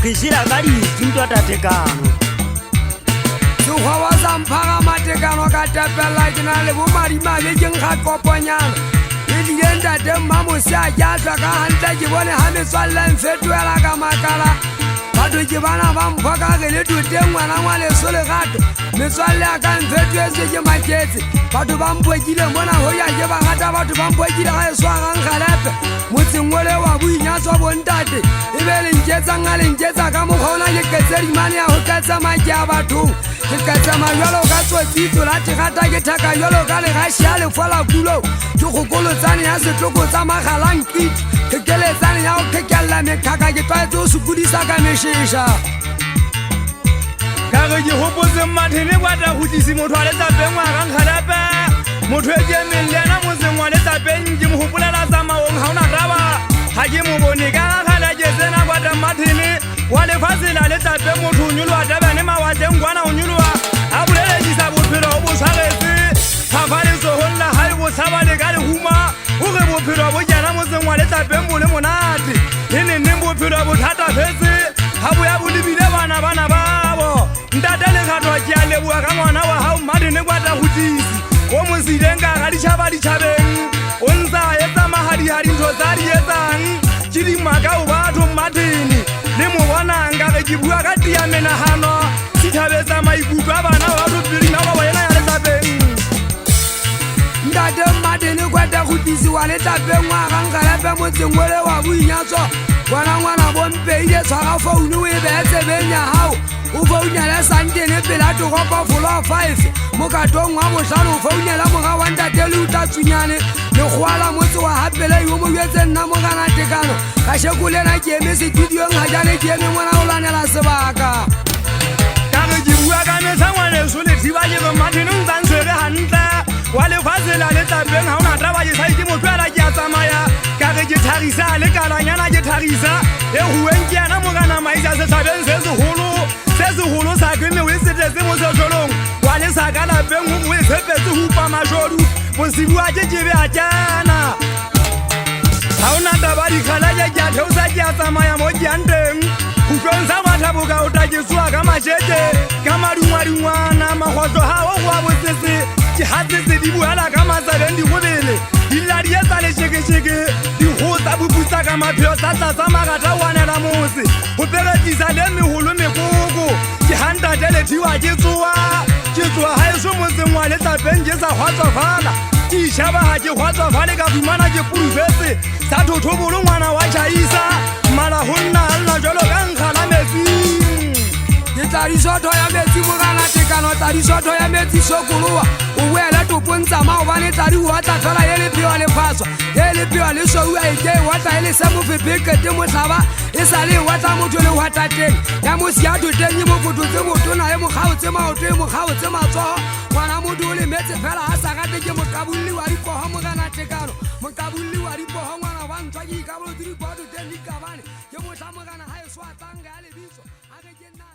Kishira kali zinto atatekano Suhawa zampara matekano katapela kinale bumari male jengha koponyana Idienda de mamusia jaza ka handa jibone hame swalla mfetwela kamakala Bado jibana bampaka gele tutengwa na mwale sole gato Meswale aka mfetweze jemakezi Bado bampwejile mbona hoya jeba gata bado bampwejile ga swanga ngalepe Mutsi ngole wa buinya so bondate Ibele njeza ngale njeza ka mukhaona yeketseri mane ya hokatsa maja batho Kekatsa mayolo ka tsotitso la tigata ke thaka yolo ka le gasha le fola kulo Ke gokolo tsane ya setloko tsa magalang kiti Kekele tsane ya o kekella mekaka ke twaetso sukudisa ka meshisha Kage ke hopotse mathene kwata hutisi motho a letsa bengwa ga ngalape motho e ke mellena motseng wa letsa beng ke mo hopolela tsa maong ha ona taba ha ke mo bone ka gala ke tsena kwata mathene wa lefatshe la letsa beng motho o nyolwa taba ne mawatleng kwana o nyolwa a bolelekisa bophelo bo tshwaretse phafale tsoholla ha e bo tshaba le ka lehuma o re bophelo bo jana motseng wa letsa beng bo le monate e neng bophelo bo thata fetse ha bo ya bolebile bana babo ntate le kgatwa ke a leboa ka ngwana wa hao Martin kwata hutisi o mo sileng ka ga ditšhabeng o ntsa etsa mahadihadi ntho tsa di etsang ke dimaka o batho Martin le mo bonang ka ge ke bua ka tia menagano setšhabetsa maikutlo a bana ba batho pedi na ba boena ya letlapeng Ntate Martin kwata hutisi wa letlapeng wa gangalape motseng ole wa boinyatso ngwana bompeile tshwara founu o e beetse beng ya hao o founela santene pela togopo folo 5 mokatong wa bohlano o founela moga wa ntate le utatsunyane lekgoala motse wa hapela yo mo jetse nna mogana tekano ka shekolena ke eme studiong ga jane ke eme mona o lanela sebaka ka ge ke bua ka mesangwaneso le thiba ke go Martin o ntsantswere gantle wa lefatshe la letlapeng ga o na taba ke sai ke motlwela ke a tsamaya ka ge ke thagisa le kalanyana ke thagisa e hueng ke yana mogana maisa setšhabeng se segolo sa kene o e setetse mo setlolong wa lesaka lapeng o e tshepetse hupa majodu mosibu wa ke be a jana ga o na taba dikgala ke a theosa ke a tsamaya mo ke yang teng utlong sa matlhaboka o ta ke tsoa ka mashete ka madungwadungwana magotlo ga o go a botsetse ke hatsetse di buela ka matsabeng di gobele dila di etsa lešekešeke di gotsa boputsa ka maphelo tsa tlatsa magata wanela motse go perekisa le megolo mekoko ke hantate lethiwa ke tsoa ga eso motseng wa letlapeng ke sa hwatswafala ke išhaba ga ke hwatswafale ka fumana ke purufetse sa thothobolo ngwana wa tšhaisa mala go nna a lla jalo ka nkgala metsing ke tladisotho ya metsi mogana tekano tladisotho ya metsi sokoloa o boela topontsa maobane tladi wa tla fela e lepewa lefaswa e lepewa le soua e ke watla e le sa mofepekete motlhaba e sa le watla motho le watateng ya mosiato teng e mokototse motona e mokgaotse maoto e mokgaotse matsogo ngwana motho o le metse fela a sa gate ke mokabolli wa dipogo mogana tekano mokabolli wa dipogo ngwana wa ntshwa ke ikabolotse dipoto teng di kabane ke motlha mogana ga e swa tanga ya lebitso a ke ke nna